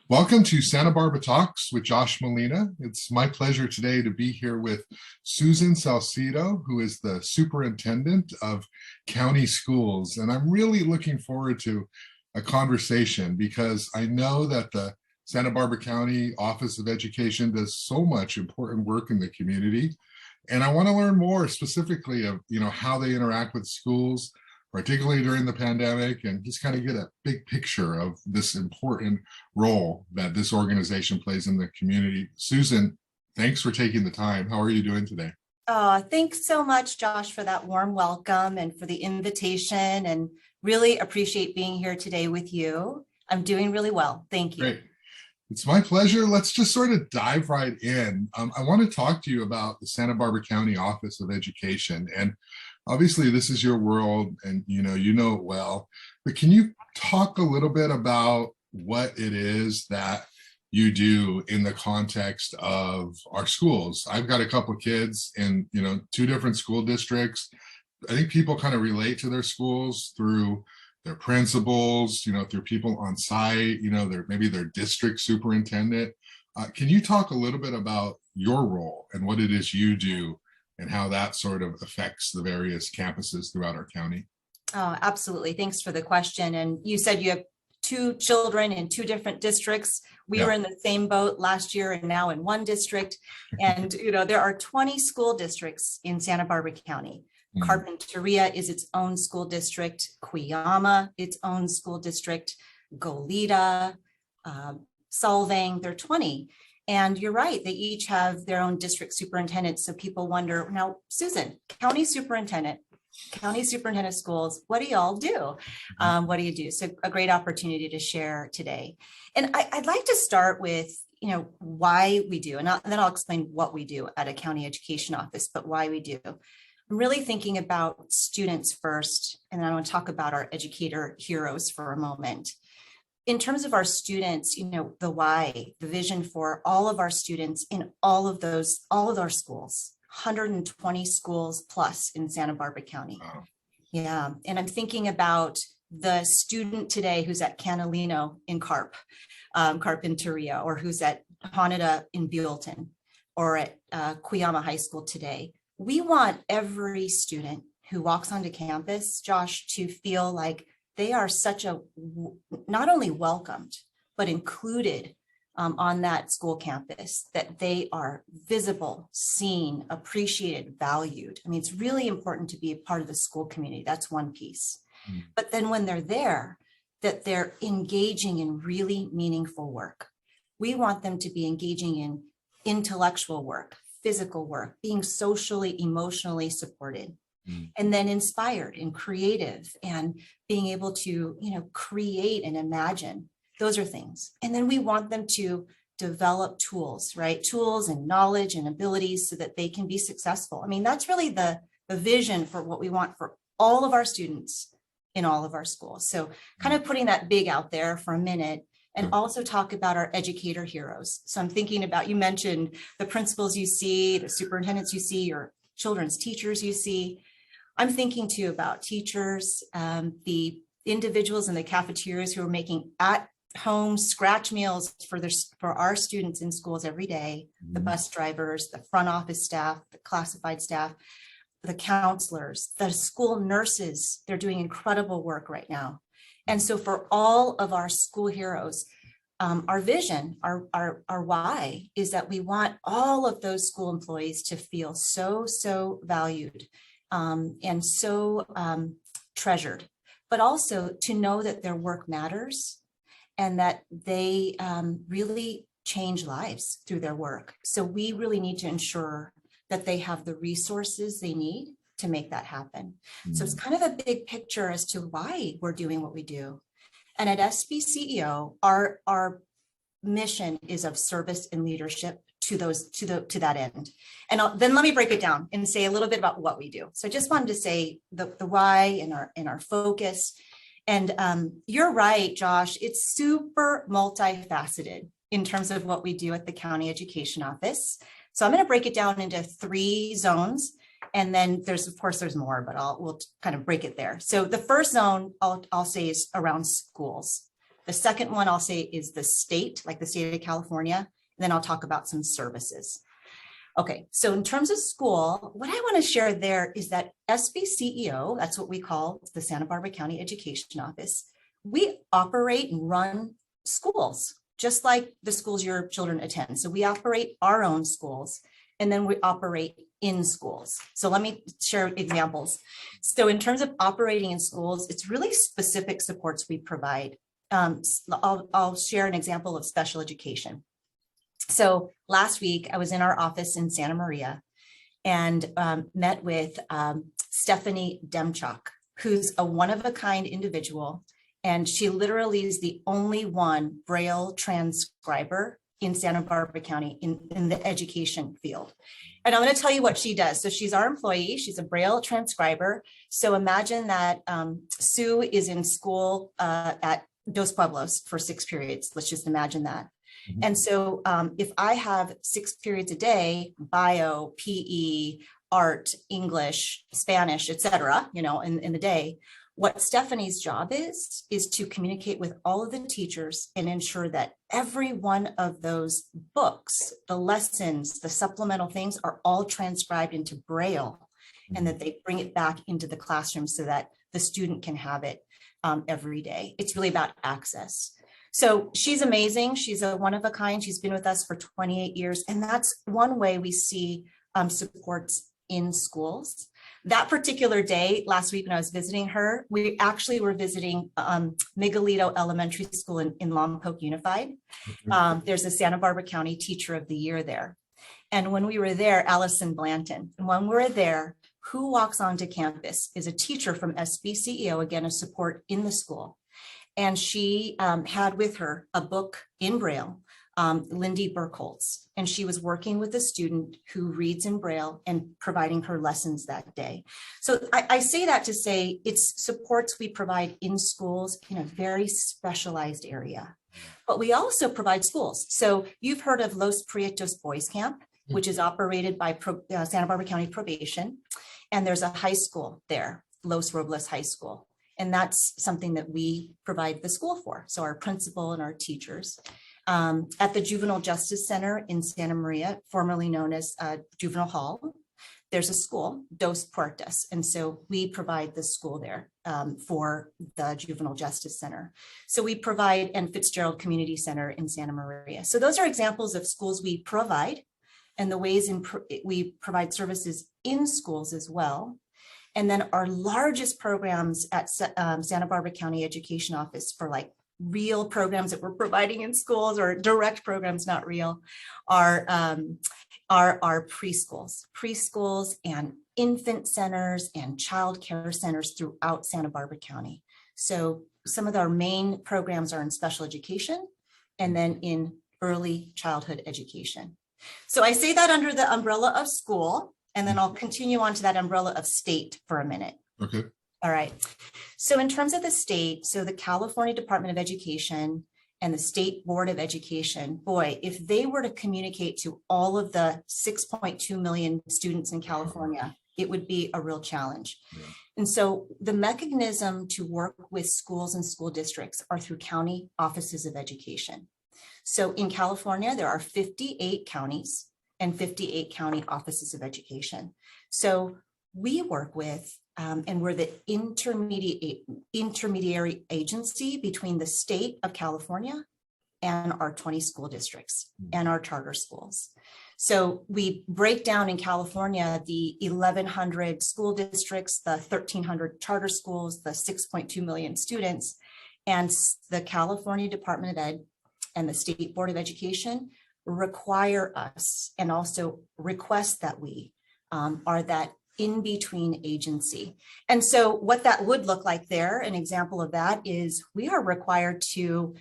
Welcome to Santa Barbara Talks with Josh Molina. It's my pleasure today to be here with Susan Salcido, who is the Superintendent of County Schools. And I'm really looking forward to a conversation because I know that the Santa Barbara County Office of Education does so much important work in the community. And I want to learn more specifically of, how they interact with schools, particularly during the pandemic, and just kind of get a big picture of this important role that this organization plays in the community. Susan, thanks for taking the time. How are you doing today? Thanks so much, Josh, for that warm welcome and for the invitation, and really appreciate being here today with you. I'm doing really well. Thank you. Great. It's my pleasure. Let's just sort of dive right in. I want to talk to you about the Santa Barbara County Office of Education. And obviously, this is your world and you know it well, but can you talk a little bit about what it is that you do in the context of our schools? I've got a couple of kids in, two different school districts. I think people kind of relate to their schools through their principals, through people on site, maybe their district superintendent. Can you talk a little bit about your role and what it is you do and how that sort of affects the various campuses throughout our county? Oh, absolutely. Thanks for the question. And you said you have two children in two different districts. We were in the same boat last year and now in one district. And, there are 20 school districts in Santa Barbara County. Carpinteria is its own school district, Cuyama, its own school district, Goleta, Solvang, there are 20. And you're right, they each have their own district superintendents. So people wonder, now, Susan, county superintendent of schools, what do y'all do? What do you do? So a great opportunity to share today. And I'd like to start with, why we do, and then I'll explain what we do at a county education office, but why we do. I'm really thinking about students first, and then I want to talk about our educator heroes for a moment. In terms of our students, the why, the vision for all of our students in all of our schools, 120 schools plus in Santa Barbara County. Wow. Yeah. And I'm thinking about the student today who's at Canalino in Carpinteria, or who's at Haneda in Buellton, or at Cuyama High School today. We want every student who walks onto campus, Josh, to feel like they are not only welcomed, but included on that school campus, that they are visible, seen, appreciated, valued. I mean, it's really important to be a part of the school community. That's one piece. But then when they're there, that they're engaging in really meaningful work. We want them to be engaging in intellectual work, physical work, being socially, emotionally supported. And then inspired and creative and being able to, create and imagine. Those are things. And then we want them to develop tools, right? Tools and knowledge and abilities so that they can be successful. I mean, that's really the vision for what we want for all of our students in all of our schools. So kind of putting that big out there for a minute, and also talk about our educator heroes. So I'm thinking about, you mentioned the principals you see, the superintendents you see, your children's teachers you see. I'm thinking too about teachers, the individuals in the cafeterias who are making at-home scratch meals for our students in schools every day, the bus drivers, the front office staff, the classified staff, the counselors, the school nurses. They're doing incredible work right now. And so for all of our school heroes, our vision, our why is that we want all of those school employees to feel so valued and so treasured, but also to know that their work matters and that they really change lives through their work. So we really need to ensure that they have the resources they need to make that happen. So it's kind of a big picture as to why we're doing what we do. And at SBCEO, our mission is of service and leadership to that end. And then let me break it down and say a little bit about what we do. So I just wanted to say the why and our focus. And you're right, Josh, it's super multifaceted in terms of what we do at the County Education Office. So I'm going to break it down into 3 zones. And then there's more, but we'll kind of break it there. So the first zone I'll say is around schools. The second one I'll say is the state, like the state of California. And then I'll talk about some services. Okay, so in terms of school, what I want to share there is that SBCEO, that's what we call the Santa Barbara County Education Office, we operate and run schools, just like the schools your children attend. So we operate our own schools, and then we operate in schools. So let me share examples. So in terms of operating in schools, it's really specific supports we provide. I'll share an example of special education. So last week I was in our office in Santa Maria and met with Stephanie Demchuk, who's a one-of-a-kind individual. And she literally is the only one Braille transcriber in Santa Barbara County in the education field. And I'm going to tell you what she does. So she's our employee. She's a Braille transcriber. So imagine that Sue is in school at Dos Pueblos for 6 periods. Let's just imagine that. Mm-hmm. And so if I have 6 periods a day, bio, PE, art, English, Spanish, etc., in the day, what Stephanie's job is to communicate with all of the teachers and ensure that every one of those books, the lessons, the supplemental things are all transcribed into Braille, and that they bring it back into the classroom so that the student can have it every day. It's really about access. So she's amazing. She's a one of a kind. She's been with us for 28 years. And that's one way we see supports in schools. That particular day, last week when I was visiting her, we actually were visiting Miguelito Elementary School in Lompoc Unified. There's a Santa Barbara County Teacher of the Year there. And when we were there, Allison Blanton, and when we were there, who walks onto campus is a teacher from SBCEO, again, a support in the school. And she had with her a book in Braille, Lindy Burkholz, and she was working with a student who reads in Braille and providing her lessons that day. So I say that to say it's supports we provide in schools in a very specialized area, but we also provide schools. So you've heard of Los Prietos Boys Camp, which is operated by Santa Barbara County Probation. And there's a high school there, Los Robles High School. And that's something that we provide the school for. So our principal and our teachers. At the Juvenile Justice Center in Santa Maria, formerly known as Juvenile Hall, there's a school, Dos Puertas. And so we provide the school there for the Juvenile Justice Center. So we provide, and Fitzgerald Community Center in Santa Maria. So those are examples of schools we provide and the ways we provide services in schools as well. And then our largest programs at Santa Barbara County Education Office for like real programs that we're providing in schools, or direct programs, not real, are preschools and infant centers and child care centers throughout Santa Barbara County. So some of our main programs are in special education and then in early childhood education. So I say that under the umbrella of school, and then I'll continue on to that umbrella of state for a minute. Okay. All right. So in terms of the state, so the California Department of Education and the State Board of Education, boy, if they were to communicate to all of the 6.2 million students in California, it would be a real challenge. Yeah. And so the mechanism to work with schools and school districts are through county offices of education. So in California, there are 58 counties and 58 county offices of education. So we work with, and we're the intermediary agency between the state of California and our 20 school districts and our charter schools. So we break down in California the 1,100 school districts, the 1,300 charter schools, the 6.2 million students, and the California Department of Ed and the State Board of Education require us and also request that we are that in-between agency. And so what that would look like there, an example of that is we are required to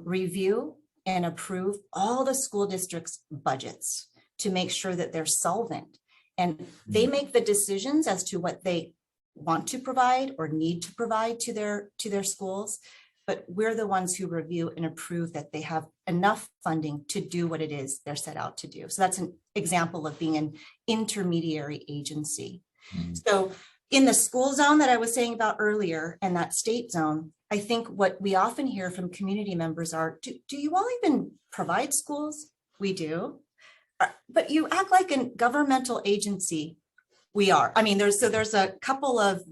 review and approve all the school districts' budgets to make sure that they're solvent. And they make the decisions as to what they want to provide or need to provide to their schools. But we're the ones who review and approve that they have enough funding to do what it is they're set out to do. So that's an example of being an intermediary agency. Mm-hmm. So in the school zone that I was saying about earlier and that state zone, I think what we often hear from community members are, do you all even provide schools? We do. But you act like a governmental agency. We are. I mean, there's a couple of,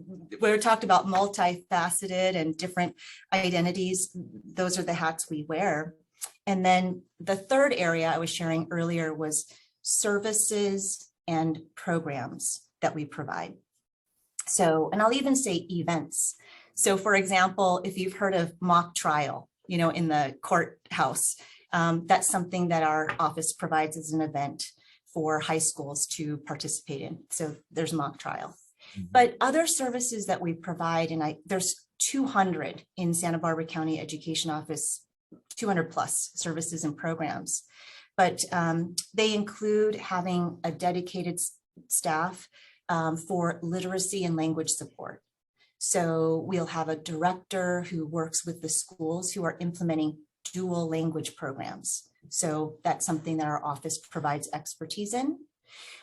we talked about multifaceted and different identities. Those are the hats we wear. And then the third area I was sharing earlier was services and programs that we provide. So, and I'll even say events. So for example, if you've heard of mock trial, you know, in the courthouse, that's something that our office provides as an event for high schools to participate in. So there's mock trial. Mm-hmm. But other services that we provide, and there's 200 in Santa Barbara County Education Office, 200 plus services and programs. But they include having a dedicated staff for literacy and language support. So we'll have a director who works with the schools who are implementing dual language programs. So that's something that our office provides expertise in.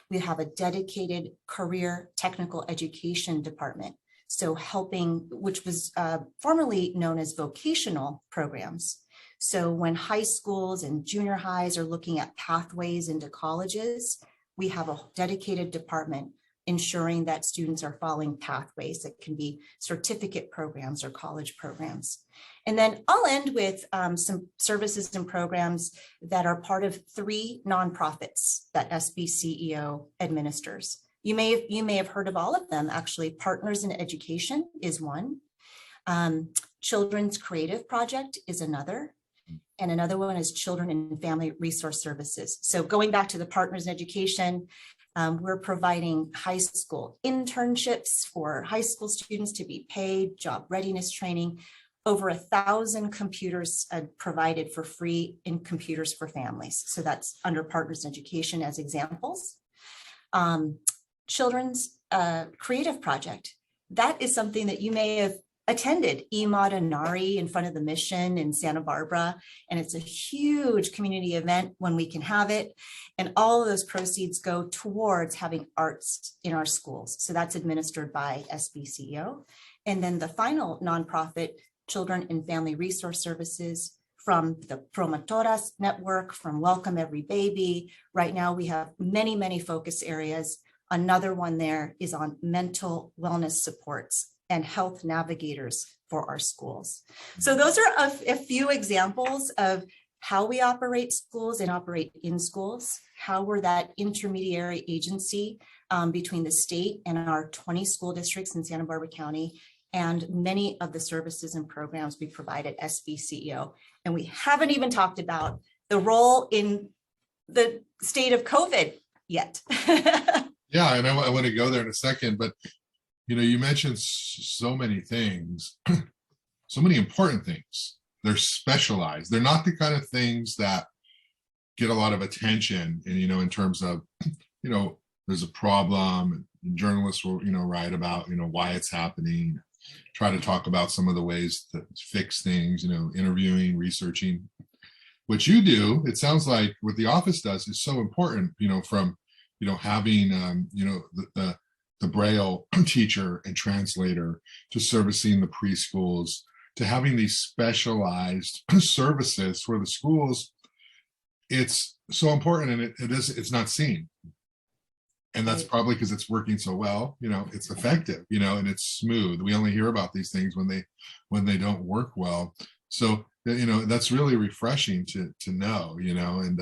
We have a dedicated career technical education department. So helping, which was formerly known as vocational programs. So when high schools and junior highs are looking at pathways into colleges, we have a dedicated department ensuring that students are following pathways that can be certificate programs or college programs. And then I'll end with some services and programs that are part of 3 nonprofits that SBCEO administers. You may have heard of all of them, actually. Partners in Education is one. Children's Creative Project is another. And another one is Children and Family Resource Services. So going back to the Partners in Education, we're providing high school internships for high school students to be paid, job readiness training, over 1,000 computers provided for free in Computers for Families. So that's under Partners in Education as examples. Children's Creative Project. That is something that you may have attended, EMOD Inari in front of the Mission in Santa Barbara. And it's a huge community event when we can have it. And all of those proceeds go towards having arts in our schools. So that's administered by SBCEO. And then the final nonprofit, Children and Family Resource Services, from the Promotoras Network, from Welcome Every Baby. Right now we have many, many focus areas. Another one there is on mental wellness supports and health navigators for our schools. So those are a few examples of how we operate schools and operate in schools, how we're that intermediary agency between the state and our 20 school districts in Santa Barbara County, and many of the services and programs we provide at SBCEO. And we haven't even talked about the role in the state of COVID yet. Yeah, and I want to go there in a second, but you know, you mentioned so many things, so many important things. They're specialized. They're not the kind of things that get a lot of attention, and you know, in terms of, you know, there's a problem, and journalists will, you know, write about, you know, why it's happening, try to talk about some of the ways to fix things, you know, interviewing, researching. What you do, it sounds like what the office does is so important, you know, from, you know, having, you know, the Braille teacher and translator, to servicing the preschools, to having these specialized services for the schools. It's so important, and it's not seen. And that's probably because it's working so well, you know, it's effective, you know, and it's smooth. We only hear about these things when they don't work well. So, you know, that's really refreshing to know, you know, and,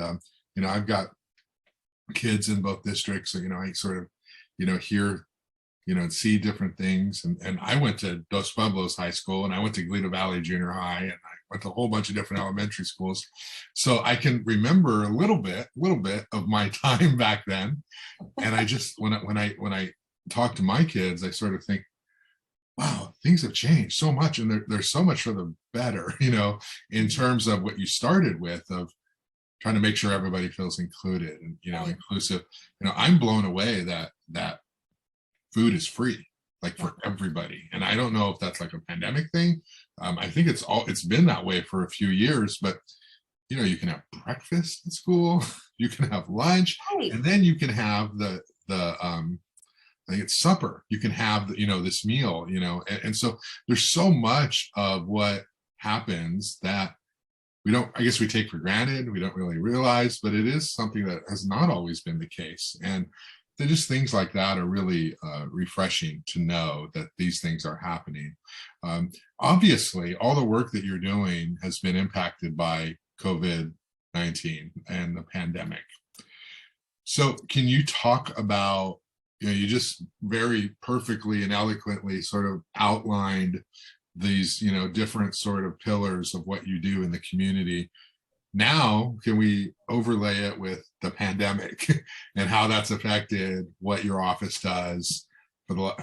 you know, I've got kids in both districts, so, you know, I sort of, you know, hear, you know, and see different things. And I went to Dos Pueblos High School, and I went to Glito Valley Junior High, and I went to a whole bunch of different elementary schools. So I can remember a little bit of my time back then. And I just, when I talk to my kids, I sort of think, wow, things have changed so much, and they're so much for the better, you know, in terms of what you started with, of trying to make sure everybody feels included and, you know, inclusive. You know, I'm blown away that food is free, like for everybody. And I don't know if that's like a pandemic thing. I think it's been that way for a few years, but you know, you can have breakfast at school, you can have lunch, and then you can have the I think it's supper. You can have, this meal, and so there's so much of what happens that I guess we take for granted, we don't really realize, but it is something that has not always been the case. And they're just things like that are really refreshing to know that these things are happening. Obviously, all the work that you're doing has been impacted by COVID-19 and the pandemic. So can you talk about, you just very perfectly and eloquently sort of outlined these, different sort of pillars of what you do in the community. Now, can we overlay it with the pandemic and how that's affected what your office does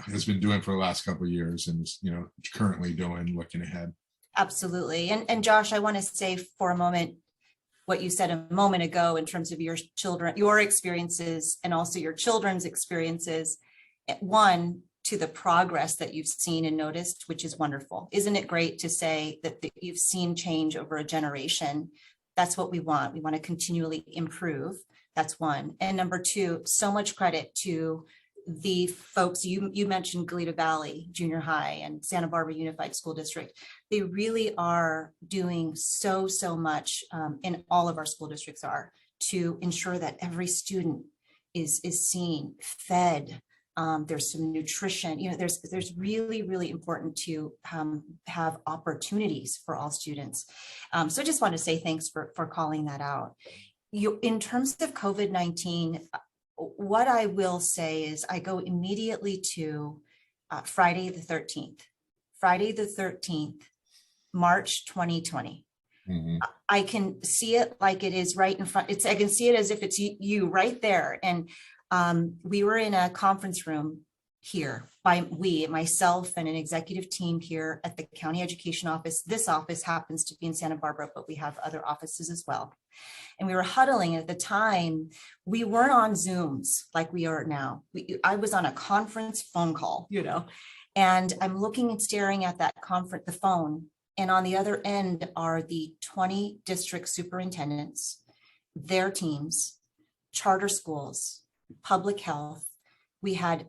has been doing for the last couple of years and is, currently doing, looking ahead? Absolutely. And Josh, I want to say for a moment what you said a moment ago in terms of your children, your experiences, and also your children's experiences. One, to the progress that you've seen and noticed, which is wonderful. Isn't it great to say that you've seen change over a generation? That's what we want. We want to continually improve. That's one. And number two, so much credit to the folks, you mentioned Goleta Valley Junior High and Santa Barbara Unified School District. They really are doing so much, and all of our school districts are, to ensure that every student is seen, fed. There's some nutrition, there's really important to have opportunities for all students. So I just want to say thanks for calling that out. In terms of COVID-19, what I will say is I go immediately to Friday the 13th, March 2020. Mm-hmm. I can see it like it is right in front. I can see it as if it's you right there. And we were in a conference room here myself and an executive team here at the county education office. This office happens to be in Santa Barbara, but we have other offices as well. And we were huddling. At the time, we weren't on Zooms like we are now. I was on a conference phone call, and I'm looking and staring at that the phone. And on the other end are the 20 district superintendents, their teams, charter schools, public health. We had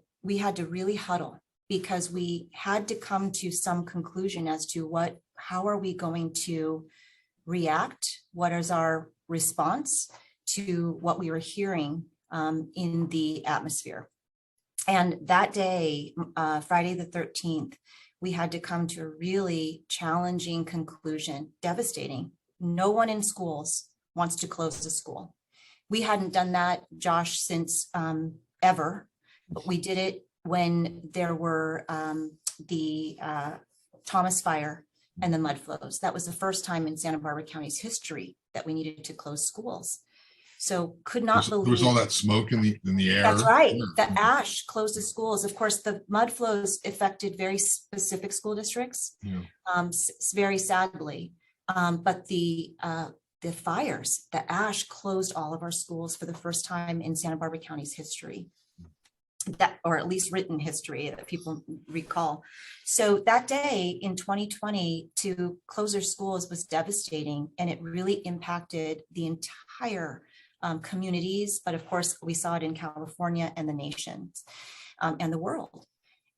to really huddle because we had to come to some conclusion as to how are we going to react? What is our response to what we were hearing in the atmosphere? And that day, Friday the 13th, we had to come to a really challenging conclusion, devastating. No one in schools wants to close the school. We hadn't done that, Josh, since ever, but we did it when there were the Thomas Fire and the mud flows. That was the first time in Santa Barbara County's history that we needed to close schools. So could not believe. There was all that smoke in the air. That's right. Yeah. The ash closed the schools. Of course, the mud flows affected very specific school districts, very sadly. But the fires, the ash closed all of our schools for the first time in Santa Barbara County's history, or at least written history that people recall. So that day in 2020 to close their schools was devastating, and it really impacted the entire communities. But of course, we saw it in California and the nation and the world.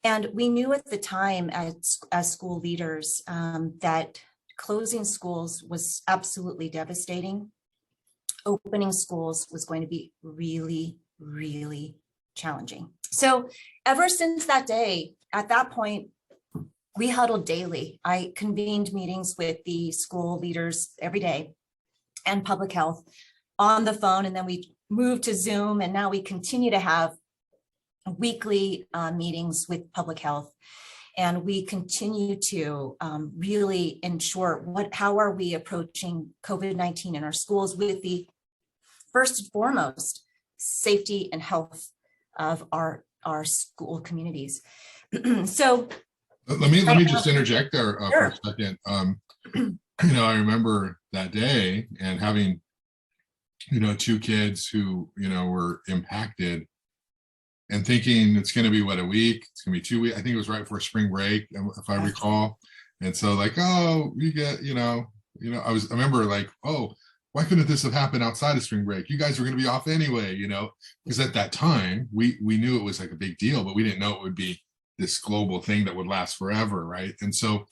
And we knew at the time as school leaders that closing schools was absolutely devastating. Opening schools was going to be really challenging. So ever since that day, at that point, we huddled daily. I convened meetings with the school leaders every day and public health on the phone. And then we moved to Zoom, and now we continue to have weekly meetings with public health. And we continue to really ensure how are we approaching COVID-19 in our schools with the first and foremost safety and health of our school communities. So let me just interject there for a second. I remember that day and having, two kids who, were impacted, and thinking it's going to be a week, it's going to be 2 weeks. I think it was right before spring break, if I recall. And so we get, I remember oh, why couldn't this have happened outside of spring break? You guys were going to be off anyway, because at that time we knew it was like a big deal, but we didn't know it would be this global thing that would last forever, right? And so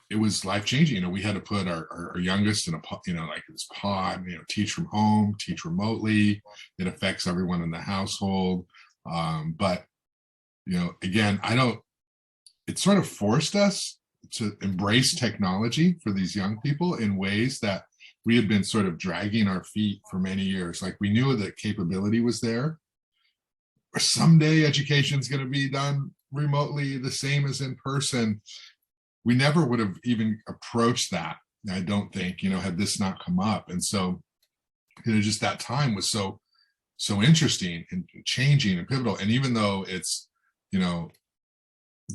it was life changing. We had to put our youngest in a, like this pod, teach from home, teach remotely. It affects everyone in the household. But, again, it sort of forced us to embrace technology for these young people in ways that we had been sort of dragging our feet for many years. Like, we knew that capability was there. Or someday education is going to be done remotely, the same as in person. We never would have even approached that, I don't think, had this not come up. And so, just that time was so interesting and changing and pivotal. And even though it's,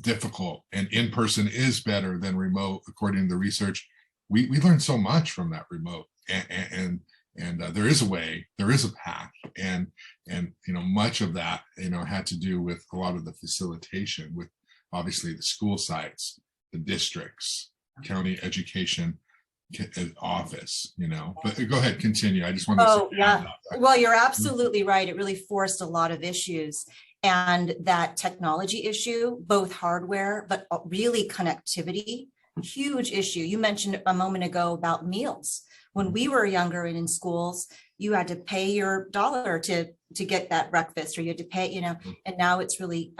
difficult and in-person is better than remote, according to the research, we learned so much from that remote. And there is a way, there is a path. And much of that, had to do with a lot of the facilitation with obviously the school sites, the districts, county education office, but go ahead, continue. I just want to say yeah. Well, you're absolutely right. It really forced a lot of issues, and that technology issue, both hardware, but really connectivity, huge issue. You mentioned a moment ago about meals. When we were younger and in schools, you had to pay your dollar to get that breakfast, or you had to pay, and now it's really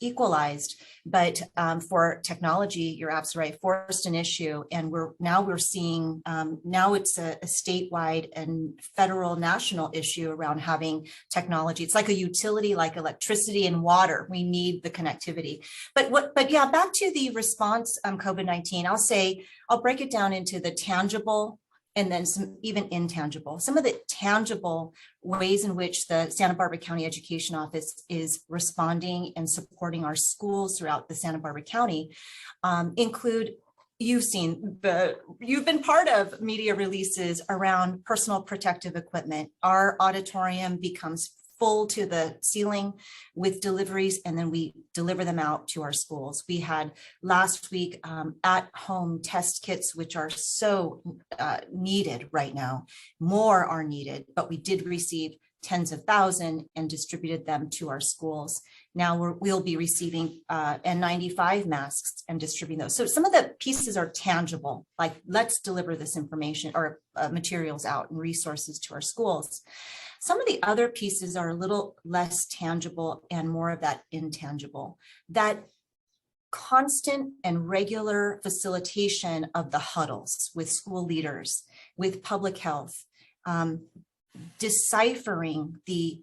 equalized. But for technology, you're absolutely right, forced an issue. And we're seeing, now it's a statewide and federal national issue around having technology. It's like a utility, like electricity and water. We need the connectivity. But yeah, back to the response COVID-19, I'll break it down into the tangible and then some even intangible. Some of the tangible ways in which the Santa Barbara County Education Office is responding and supporting our schools throughout the Santa Barbara County include, you've been part of media releases around personal protective equipment. Our auditorium becomes full to the ceiling with deliveries, and then we deliver them out to our schools. We had last week at-home test kits, which are so needed right now. More are needed, but we did receive tens of thousands and distributed them to our schools. Now we'll be receiving N95 masks and distributing those. So some of the pieces are tangible, like let's deliver this information or materials out and resources to our schools. Some of the other pieces are a little less tangible and more of that intangible, that constant and regular facilitation of the huddles with school leaders, with public health, deciphering the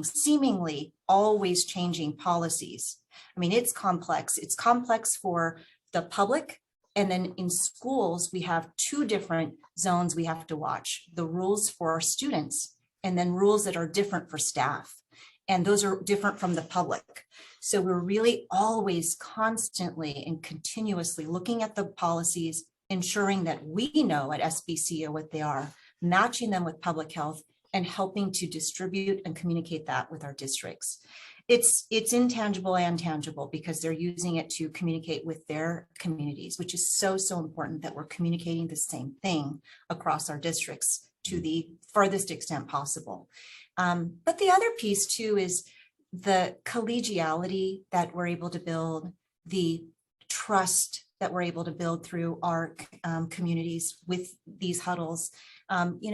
seemingly always changing policies. I mean, it's complex. It's complex for the public. And then in schools, we have two different zones we have to watch: the rules for our students and then rules that are different for staff. And those are different from the public. So we're really always constantly and continuously looking at the policies, ensuring that we know at SBCO what they are, matching them with public health, and helping to distribute and communicate that with our districts. It's intangible and tangible because they're using it to communicate with their communities, which is so important that we're communicating the same thing across our districts to the farthest extent possible. But the other piece too is the collegiality that we're able to build, the trust that we're able to build through our communities with these huddles.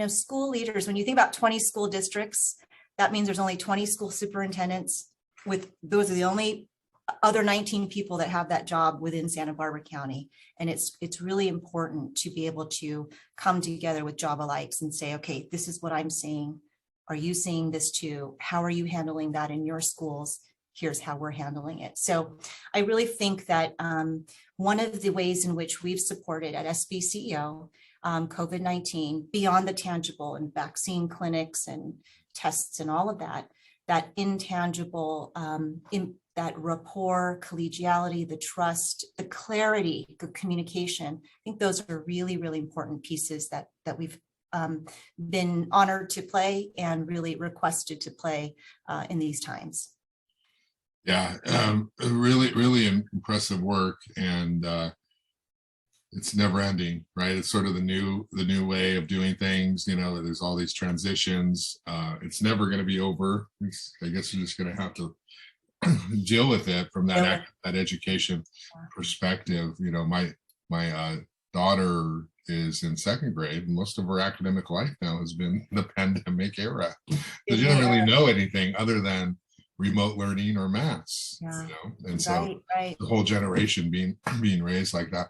School leaders, when you think about 20 school districts, that means there's only 20 school superintendents. Those are the only other 19 people that have that job within Santa Barbara County. And it's really important to be able to come together with job alikes and say, okay, this is what I'm seeing. Are you seeing this too? How are you handling that in your schools? Here's how we're handling it. So I really think that one of the ways in which we've supported at SBCEO COVID-19, beyond the tangible and vaccine clinics and tests and all of that, that intangible, that rapport, collegiality, the trust, the clarity, the communication. I think those are really, really important pieces that we've been honored to play and really requested to play in these times. Yeah, really, really impressive work. And it's never ending, right? It's sort of the new way of doing things. There's all these transitions. It's never going to be over. I guess you're just going to have to deal with it from that education perspective. My daughter is in second grade, and most of her academic life now has been the pandemic era. So she didn't really know anything other than remote learning or maths. And so the whole generation being raised like that.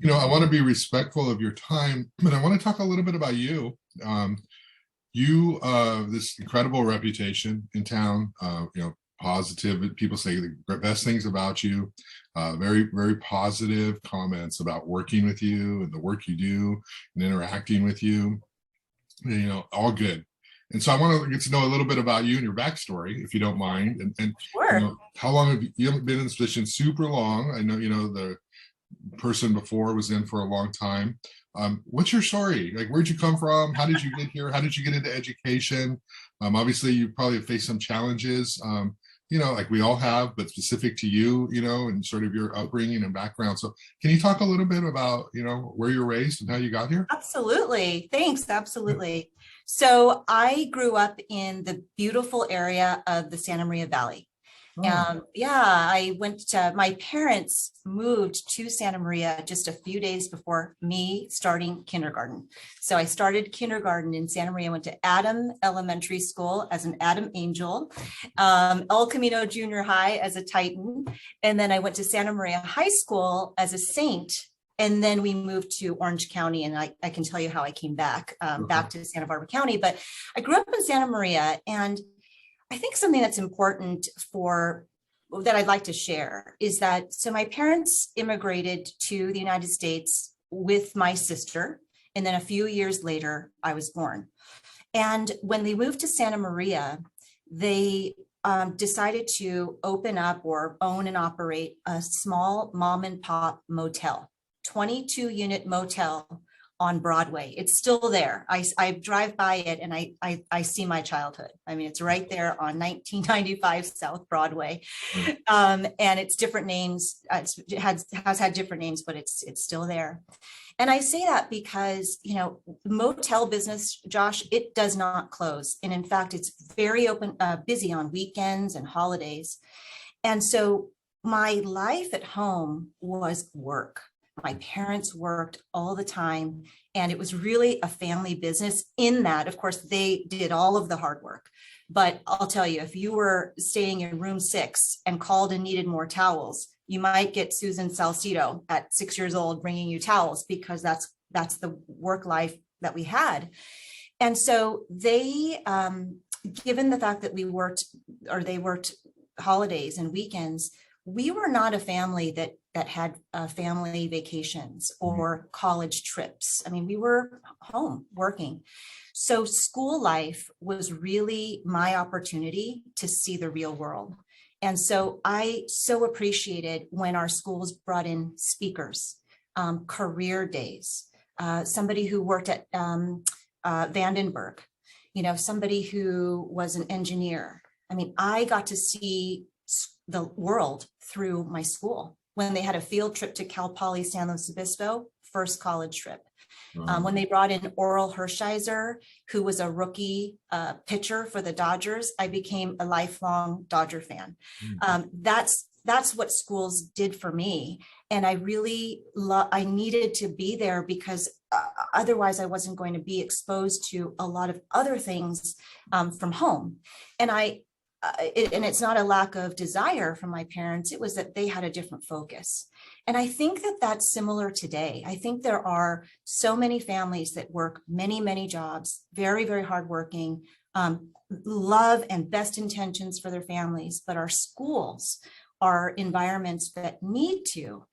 I want to be respectful of your time, but I want to talk a little bit about you. You this incredible reputation in town, positive, people say the best things about you, very, very positive comments about working with you and the work you do and interacting with you, all good. And so I want to get to know a little bit about you and your backstory, if you don't mind. And Sure. How long have you haven't been in this position super long? I know, the person before was in for a long time. What's your story? Like, where'd you come from? How did you get here? How did you get into education? Obviously, you probably faced some challenges, like we all have, but specific to you, and sort of your upbringing and background. So can you talk a little bit about, where you're raised and how you got here? Absolutely. Thanks. Absolutely. So I grew up in the beautiful area of the Santa Maria Valley. I went to, my parents moved to Santa Maria just a few days before me starting kindergarten. So I started kindergarten in Santa Maria, went to Adam Elementary School as an Adam Angel, El Camino Junior High as a Titan. And then I went to Santa Maria High School as a Saint. And then we moved to Orange County, and I can tell you how I came back, back to Santa Barbara County. But I grew up in Santa Maria, and I think something that's important that I'd like to share is that, so my parents immigrated to the United States with my sister, and then a few years later, I was born. And when they moved to Santa Maria, they decided to open up or own and operate a small mom and pop motel, 22-unit motel on Broadway. It's still there. I drive by it and I see my childhood. I mean, it's right there on 1995 South Broadway. And it's different names. It has had different names, but it's still there. And I say that because, motel business, Josh, it does not close. And in fact, it's very busy on weekends and holidays. And so my life at home was work. My parents worked all the time, and it was really a family business in that, of course, they did all of the hard work. But I'll tell you, if you were staying in room 6 and called and needed more towels, you might get Susan Salcido at 6 years old bringing you towels, because that's the work life that we had. And so they, given the fact that they worked holidays and weekends, we were not a family that had family vacations or college trips. I mean, we were home working. So school life was really my opportunity to see the real world. And so I so appreciated when our schools brought in speakers, career days, somebody who worked at Vandenberg, somebody who was an engineer. I mean, I got to see the world through my school. When they had a field trip to Cal Poly San Luis Obispo, first college trip. When they brought in Oral Hershiser, who was a rookie pitcher for the Dodgers, I became a lifelong Dodger fan. That's what schools did for me. And I really I needed to be there, because otherwise I wasn't going to be exposed to a lot of other things from home. And and it's not a lack of desire from my parents. It was that they had a different focus. And I think that that's similar today. I think there are so many families that work many, many jobs, very, very hardworking, love and best intentions for their families, but our schools are environments that need to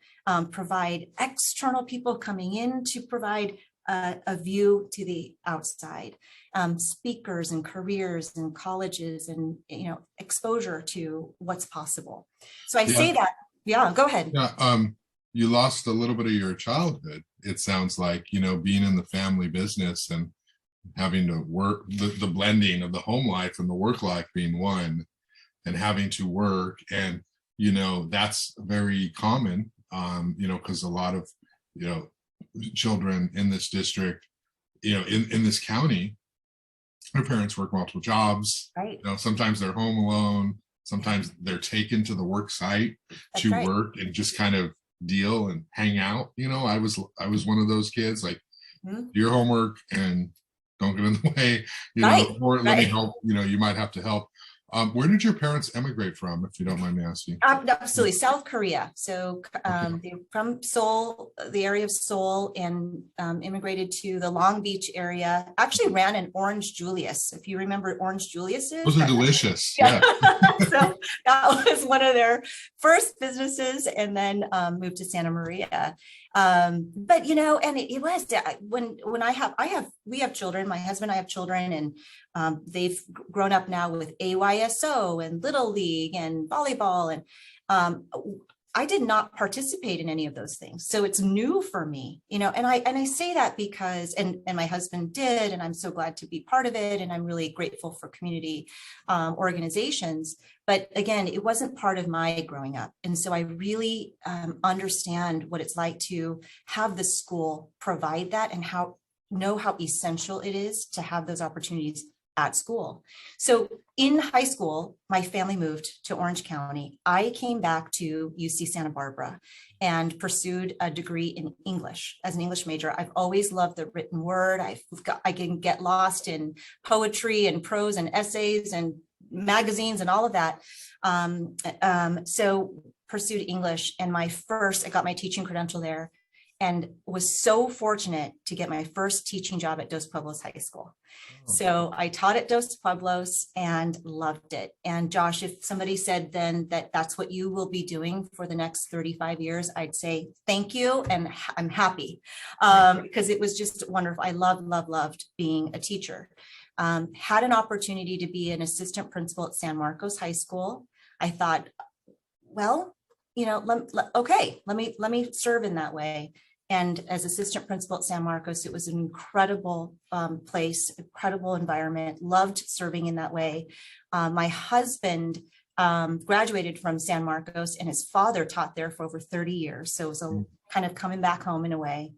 provide external people coming in to provide a view to the outside, speakers and careers and colleges and, exposure to what's possible. So I say that, go ahead. Yeah, you lost a little bit of your childhood. It sounds like, being in the family business and having to work, the blending of the home life and the work life being one, and having to work. And, that's very common, because a lot of, children in this district, in this county, their parents work multiple jobs. Right. Sometimes they're home alone. Sometimes they're taken to the work site to work and just kind of deal and hang out. I was one of those kids, like, do your homework and don't get in the way, or let me help, you might have to help. Where did your parents emigrate from, if you don't mind me asking? Absolutely, South Korea. So they're from Seoul, the area of Seoul, and immigrated to the Long Beach area. Actually ran an Orange Julius, if you remember Orange Julius's. Those are delicious. Yeah. So that was one of their first businesses, and then moved to Santa Maria. But and it was when we have children, my husband and I have children, and they've grown up now with AYSO and Little League and volleyball, and I did not participate in any of those things. So it's new for me, and I say that because, and my husband did, and I'm so glad to be part of it. And I'm really grateful for community organizations. But again, it wasn't part of my growing up. And so I really understand what it's like to have the school provide that, and know how essential it is to have those opportunities at school. So in high school, my family moved to Orange County. I came back to UC Santa Barbara and pursued a degree in English as an English major. I've always loved the written word. I can get lost in poetry and prose and essays and magazines and all of that. So pursued English, and I got my teaching credential there, and was so fortunate to get my first teaching job at Dos Pueblos High School. So I taught at Dos Pueblos and loved it. And Josh, if somebody said then that that's what you will be doing for the next 35 years, I'd say thank you, and I'm happy, because it was just wonderful. I loved being a teacher. Had an opportunity to be an assistant principal at San Marcos High School. I thought, well, let me serve in that way. And as assistant principal at San Marcos, it was an incredible place, incredible environment, loved serving in that way. My husband graduated from San Marcos, and his father taught there for over 30 years. So it was a kind of coming back home in a way.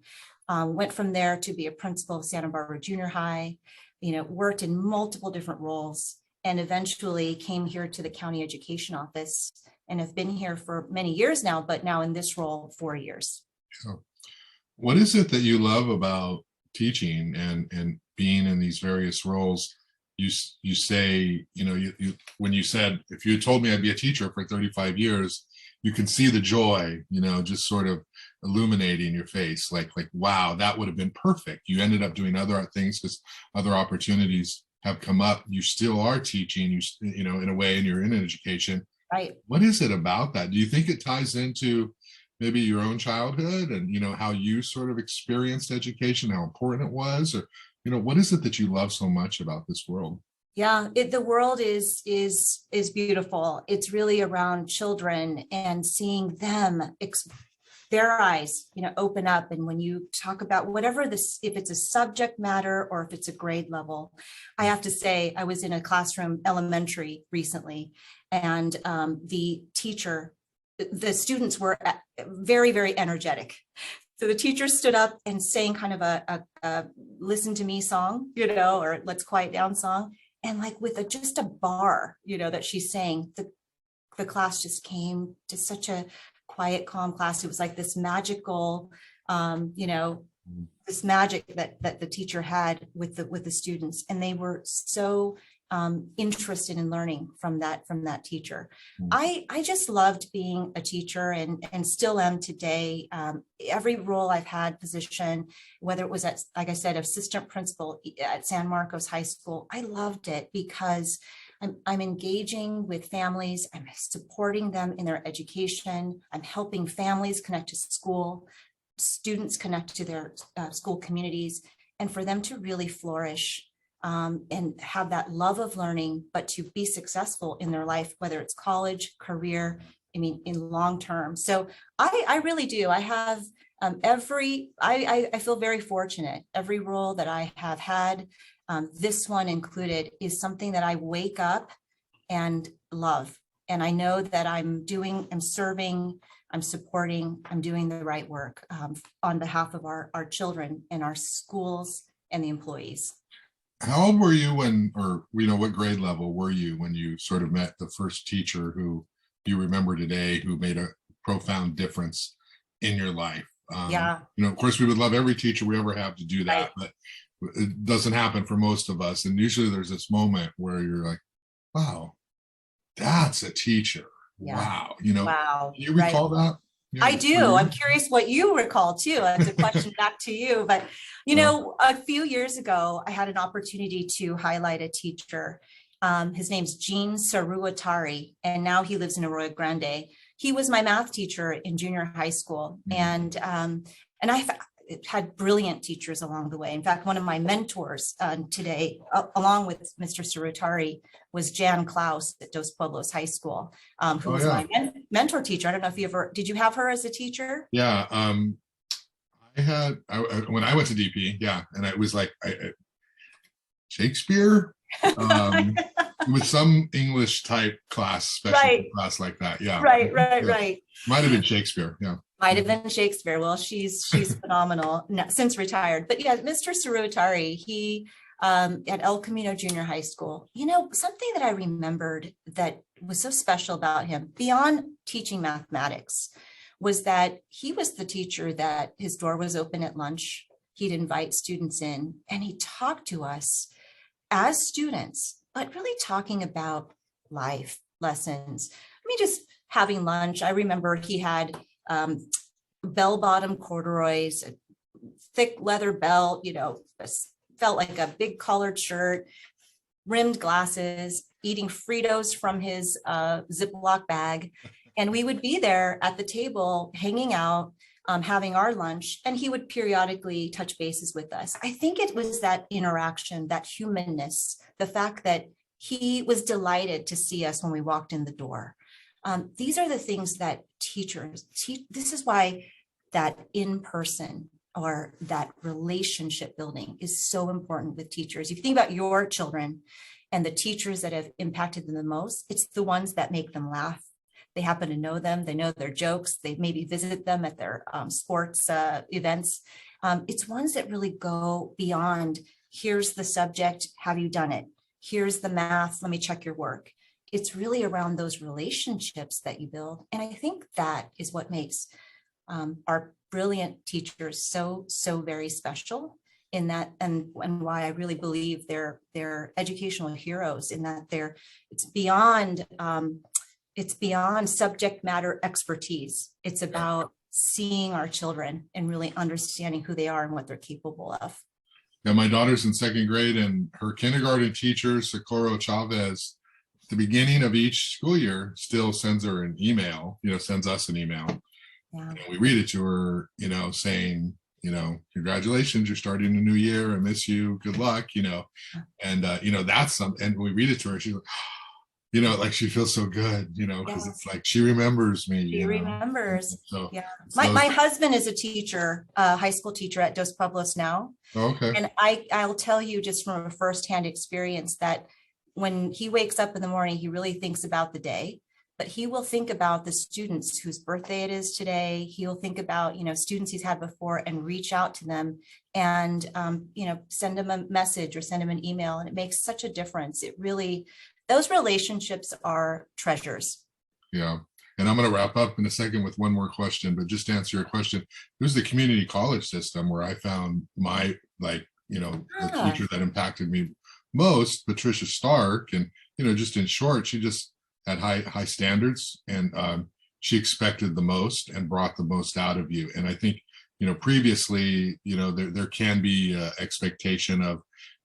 Went from there to be a principal of Santa Barbara Junior High, worked in multiple different roles, and eventually came here to the county education office, and have been here for many years now, but now in this role 4 years. So, what is it that you love about teaching and being in these various roles? You say, when you said, if you had told me I'd be a teacher for 35 years, you can see the joy, just sort of illuminating your face, like, wow, that would have been perfect. You ended up doing other things because other opportunities have come up. You still are teaching, in a way, and you're in education. Right. What is it about that? Do you think it ties into maybe your own childhood and, how you sort of experienced education, how important it was, or, what is it that you love so much about this world? Yeah, the world is beautiful. It's really around children and seeing them, their eyes, open up. And when you talk about whatever this, if it's a subject matter or if it's a grade level, I have to say, I was in a classroom elementary recently, and the students were very, very energetic. So the teacher stood up and sang kind of a listen to me song, or let's quiet down song. And like with just a bar, that she's saying, the class just came to such a quiet, calm class. It was like this magical, this magic that the teacher had with the students, and they were so interested in learning from that teacher. I just loved being a teacher, and still am today. Every role I've had, position, whether it was at, like I said, assistant principal at San Marcos High School, I loved it because I'm engaging with families, I'm supporting them in their education, I'm helping families connect to school, students connect to their school communities, and for them to really flourish and have that love of learning, but to be successful in their life, whether it's college, career, in long term. So I really do. I have I feel very fortunate. Every role that I have had, this one included, is something that I wake up and love. And I know that I'm serving I'm supporting, I'm doing the right work on behalf of our children and our schools and the employees. How old were you when, or what grade level were you when you sort of met the first teacher who you remember today who made a profound difference in your life? Yeah. Of course, we would love every teacher we ever have to do that, Right. but it doesn't happen for most of us. And usually there's this moment where you're like, wow, that's a teacher. Yeah. Wow. Wow. Do you recall that? I do. I'm curious what you recall too. That's a question back to you. But, a few years ago, I had an opportunity to highlight a teacher. His name's Gene Saruatari, and now he lives in Arroyo Grande. He was my math teacher in junior high school. And I had brilliant teachers along the way. In fact, one of my mentors today, along with Mr. Saruatari, was Jan Klaus at Dos Pueblos High School, who was my mentor teacher. I don't know if did you have her as a teacher? Yeah. When I went to DP, yeah. And it was like Shakespeare with some English type class, special class like that. Yeah. Right. Might have been Shakespeare. Yeah. Might have been Shakespeare. Well, she's phenomenal, since retired. But yeah, Mr. Saruatari, he at El Camino Junior High School, something that I remembered that was so special about him beyond teaching mathematics was that he was the teacher that his door was open at lunch. He'd invite students in and he talked to us as students, but really talking about life lessons. Just having lunch. I remember he had bell-bottom corduroys, a thick leather belt, felt like a big collared shirt, rimmed glasses, eating Fritos from his Ziploc bag. And we would be there at the table, hanging out, having our lunch, and he would periodically touch bases with us. I think it was that interaction, that humanness, the fact that he was delighted to see us when we walked in the door. These are the things that teachers teach. This is why that in-person or that relationship building is so important with teachers. If you think about your children and the teachers that have impacted them the most, it's the ones that make them laugh. They happen to know them. They know their jokes. They maybe visit them at their sports events. It's ones that really go beyond, here's the subject, have you done it? Here's the math, let me check your work. It's really around those relationships that you build. And I think that is what makes our brilliant teachers so very special in that, and why I really believe they're educational heroes, in that it's beyond subject matter expertise. It's about seeing our children and really understanding who they are and what they're capable of. Yeah, my daughter's in second grade, and her kindergarten teacher, Socorro Chavez, at the beginning of each school year still sends her an email, sends us an email. Yeah. And we read it to her, saying, congratulations, you're starting a new year. I miss you. Good luck, and, that's something. And we read it to her. She's like, like she feels so good, because it's like she remembers me. She remembers. So, yeah. My husband is a teacher, high school teacher at Dos Pueblos now. Okay. And I'll tell you just from a firsthand experience that when he wakes up in the morning, he really thinks about the day, but he will think about the students whose birthday it is today. He'll think about, students he's had before and reach out to them and, send them a message or send them an email. And it makes such a difference. It really, those relationships are treasures. Yeah. And I'm going to wrap up in a second with one more question, but just to answer your question, it was the community college system where I found my, the teacher that impacted me most, Patricia Stark. And, just in short, she just had high standards, and she expected the most and brought the most out of you. And I think, previously, there can be expectation of,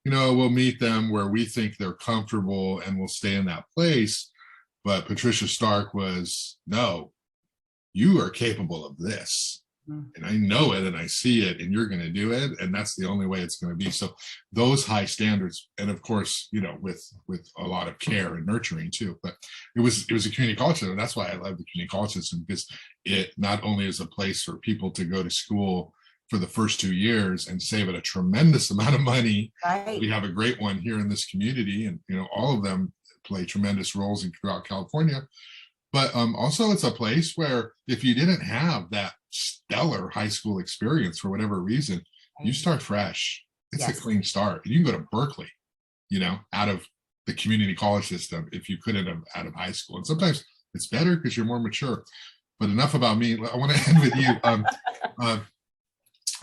we'll meet them where we think they're comfortable and we'll stay in that place. But Patricia Stark was, no, you are capable of this. And I know it and I see it and you're going to do it. And that's the only way it's going to be. So those high standards, and of course, with a lot of care and nurturing too, but it was a community college system. That's why I love the community college system, because it not only is a place for people to go to school for the first 2 years and save it a tremendous amount of money. Right. We have a great one here in this community, and all of them play tremendous roles throughout California. but also it's a place where if you didn't have that stellar high school experience for whatever reason, you start fresh. It's a Yes. clean start. You can go to Berkeley, out of the community college system if you couldn't have out of high school. And sometimes it's better because you're more mature. But enough about me. I want to end with you.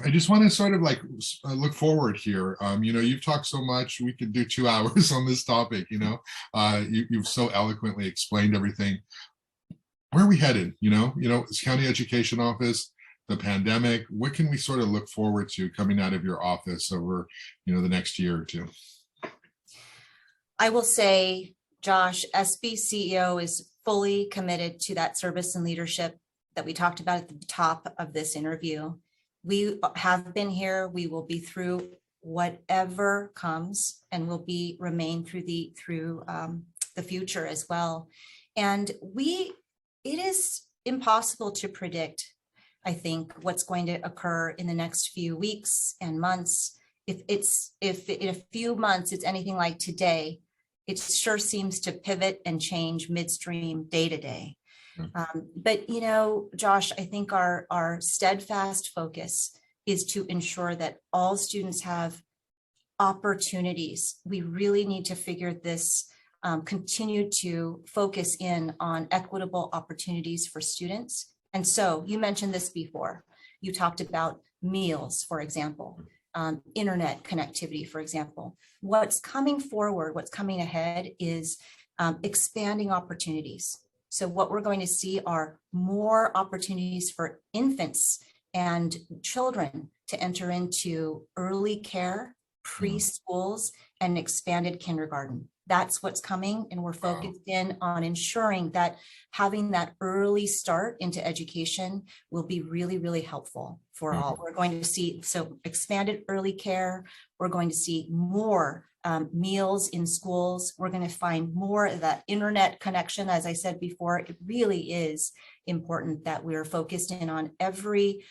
I just want to sort of like look forward here. You've talked so much. We could do 2 hours on this topic. You've so eloquently explained everything. Where are we headed? This county education office, the pandemic. What can we sort of look forward to coming out of your office over, the next year or two? I will say, Josh, SB CEO is fully committed to that service and leadership that we talked about at the top of this interview. We have been here. We will be through whatever comes, and will remain through the future as well. And it is impossible to predict, I think, what's going to occur in the next few weeks and months. If in a few months it's anything like today, it sure seems to pivot and change midstream, day to day. But, Josh, I think our steadfast focus is to ensure that all students have opportunities. We really need to figure this, continue to focus in on equitable opportunities for students. And so you mentioned this before. You talked about meals, for example, internet connectivity, for example. What's coming forward, what's coming ahead is expanding opportunities. So what we're going to see are more opportunities for infants and children to enter into early care, preschools, and expanded kindergarten. That's what's coming, and we're focused in on ensuring that having that early start into education will be really, really helpful for all. We're going to see expanded early care. We're going to see more meals in schools. We're going to find more of that internet connection. As I said before, it really is important that we're focused in on every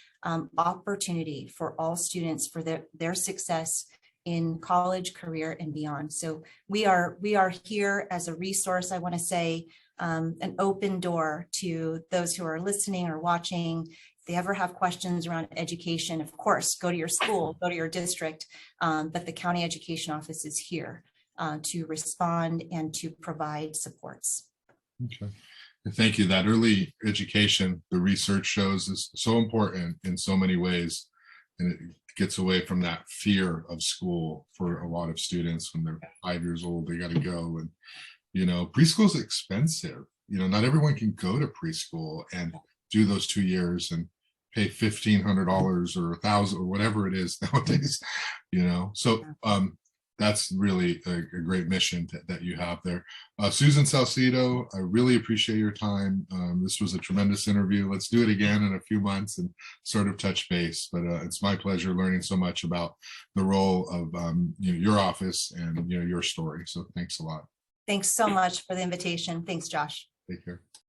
opportunity for all students for their success in college, career, and beyond. So we are here as a resource. I want to say an open door to those who are listening or watching. If they ever have questions around education, of course, go to your school, go to your district, but the county education office is here to respond and to provide supports. Okay. Thank you. That early education, the research shows, is so important in so many ways. And it gets away from that fear of school for a lot of students. When they're 5 years old, they got to go. And, preschool is expensive. Not everyone can go to preschool and do those 2 years and pay $1,500 or $1,000 or whatever it is nowadays, So that's really a great mission that you have there. Susan Salcido, I really appreciate your time. This was a tremendous interview. Let's do it again in a few months and sort of touch base. But it's my pleasure learning so much about the role of your office and your story. So thanks a lot. Thanks so much for the invitation. Thanks, Josh. Take care.